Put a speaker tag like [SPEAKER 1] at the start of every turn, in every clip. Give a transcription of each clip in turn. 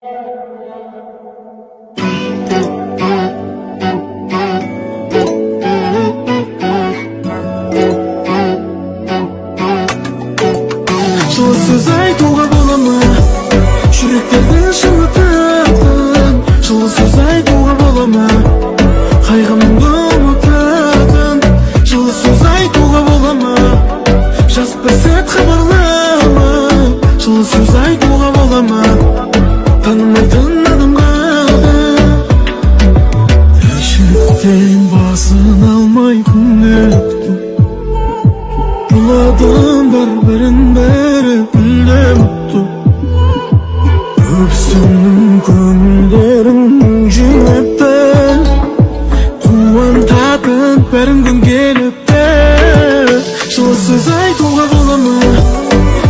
[SPEAKER 1] Жылы сөз айтуға бола ма? Жүректерді жылытатын жылы сөз айтуға бола ма? Қайғымды ұмытатын жылы сөз айтуға бола ма? Жас бір сәт хабарлама жылы сөз айтуға бола ма? Танымайтын адамға тіршіліктен басын алмай күнделікті бұл адамдар бірін-бірі білем ұтты Өксінің көңілдерін жеңіпті Қуантатын бәрін күн келіпті Жылы сөз айтуға бола ма?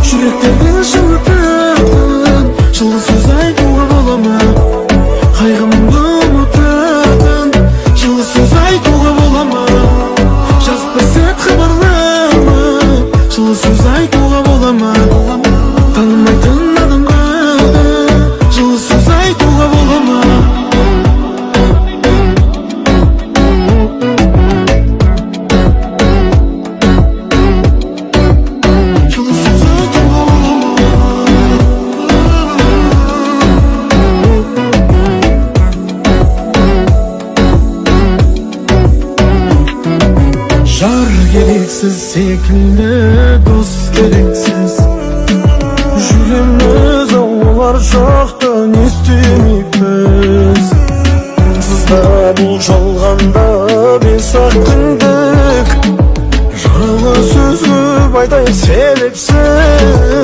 [SPEAKER 1] Жүректерді жылытатын жылы сөз айтуға бола ма? Қайғымды ұмытатын жылы сөз айтуға бола ма? Жас бір сәт хабарлама жылы сөз айтуға бола ма? Танымайтын адамға жылы сөз айтуға бола ма? Жылы сөз айтуға бола ма? Жар керексіз секілді дос керексіз Жүреміз олар жоқты не істемейміз Сызда бұл жалғанда бес-ақ күндік Жылы сөз көп айтайық себепсіз